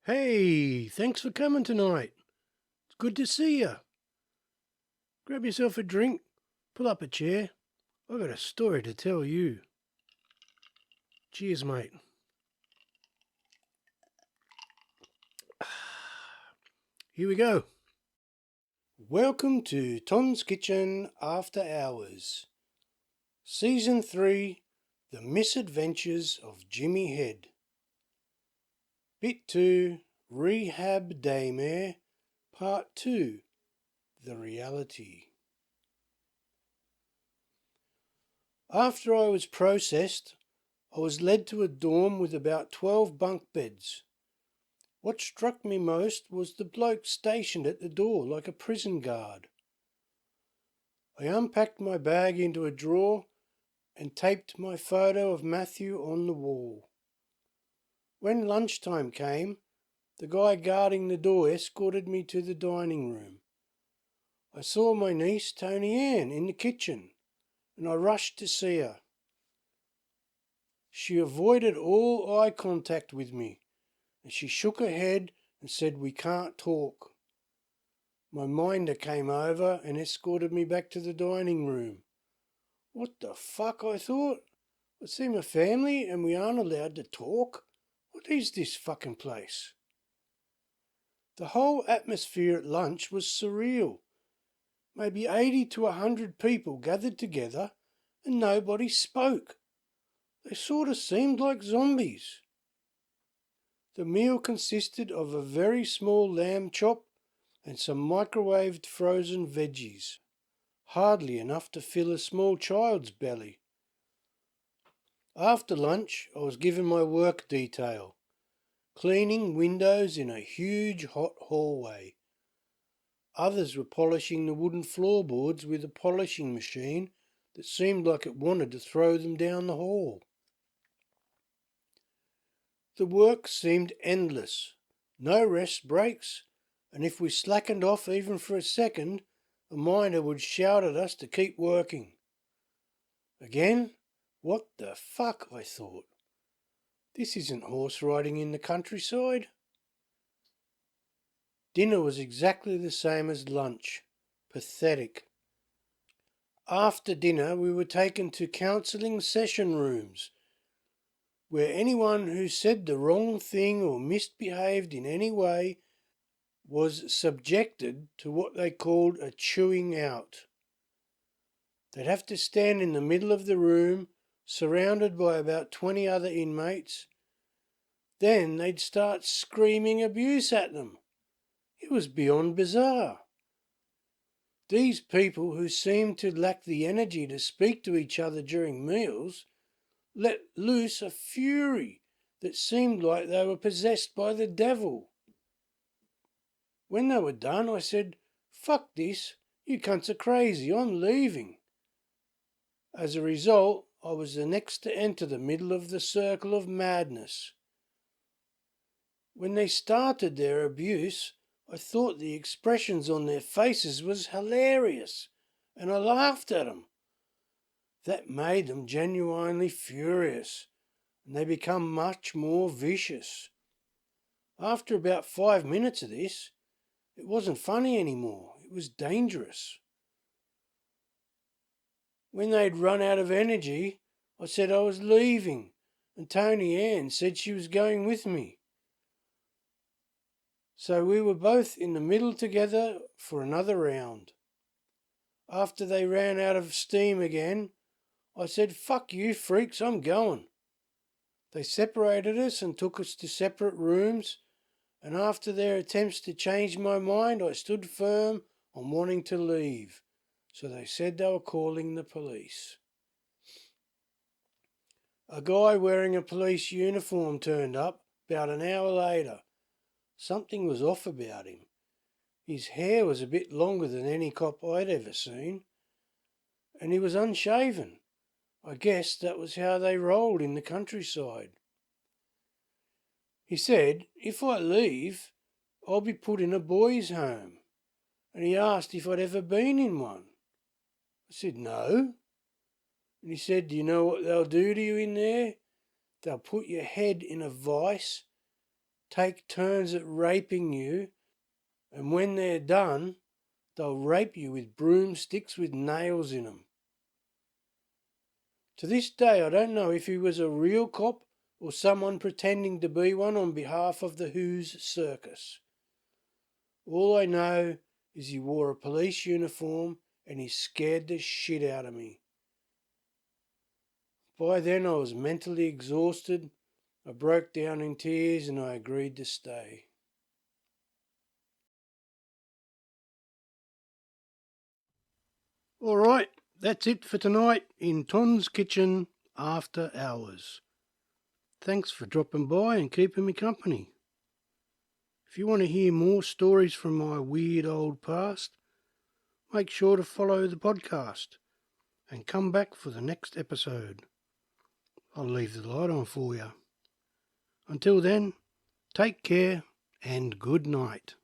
Hey, thanks for coming tonight. It's good to see you. Grab yourself a drink, pull up a chair. I got a story to tell you. Cheers, mate. Here we go. Welcome to Tom's Kitchen After Hours. Season 3, The Misadventures of Jimmy Head. Bit 2, Rehab Daymare. Part 2, The Reality. After I was processed, I was led to a dorm with about 12 bunk beds. What struck me most was the bloke stationed at the door like a prison guard. I unpacked my bag into a drawer and taped my photo of Matthew on the wall. When lunchtime came, the guy guarding the door escorted me to the dining room. I saw my niece, Tony Ann, in the kitchen, and I rushed to see her. She avoided all eye contact with me, and she shook her head and said, "We can't talk." My minder came over and escorted me back to the dining room. What the fuck, I thought. I see my family and we aren't allowed to talk? What is this fucking place? The whole atmosphere at lunch was surreal. Maybe 80 to 100 people gathered together and nobody spoke. They sort of seemed like zombies. The meal consisted of a very small lamb chop and some microwaved frozen veggies, hardly enough to fill a small child's belly. After lunch, I was given my work detail, cleaning windows in a huge hot hallway. Others were polishing the wooden floorboards with a polishing machine that seemed like it wanted to throw them down the hall. The work seemed endless, no rest breaks, and if we slackened off even for a second, a miner would shout at us to keep working. Again? What the fuck, I thought. This isn't horse riding in the countryside. Dinner was exactly the same as lunch. Pathetic. After dinner we were taken to counselling session rooms, where anyone who said the wrong thing or misbehaved in any way was subjected to what they called a chewing out. They'd have to stand in the middle of the room, surrounded by about 20 other inmates. Then they'd start screaming abuse at them. It was beyond bizarre. These people, who seemed to lack the energy to speak to each other during meals, let loose a fury that seemed like they were possessed by the devil. When they were done, I said, "Fuck this, you cunts are crazy, I'm leaving." As a result, I was the next to enter the middle of the circle of madness. When they started their abuse, I thought the expressions on their faces was hilarious, and I laughed at them. That made them genuinely furious, and they become much more vicious. After about 5 minutes of this, it wasn't funny anymore, it was dangerous. When they'd run out of energy, I said I was leaving, and Tony Ann said she was going with me. So we were both in the middle together for another round. After they ran out of steam again, I said, "Fuck you freaks, I'm going." They separated us and took us to separate rooms, and after their attempts to change my mind, I stood firm on wanting to leave, so they said they were calling the police. A guy wearing a police uniform turned up about an hour later. Something was off about him. His hair was a bit longer than any cop I'd ever seen, and he was unshaven. I guess that was how they rolled in the countryside. He said, "If I leave, I'll be put in a boys' home," and he asked if I'd ever been in one. I said, "No." And he said, "Do you know what they'll do to you in there? They'll put your head in a vice take turns at raping you, and when they're done, they'll rape you with broomsticks with nails in 'em. To this day, I don't know if he was a real cop or someone pretending to be one on behalf of the Who's circus. All I know is he wore a police uniform and he scared the shit out of me. By then I was mentally exhausted. I broke down in tears and I agreed to stay. All right, that's it for tonight in Ton's Kitchen After Hours. Thanks for dropping by and keeping me company. If you want to hear more stories from my weird old past, make sure to follow the podcast and come back for the next episode. I'll leave the light on for you. Until then, take care and good night.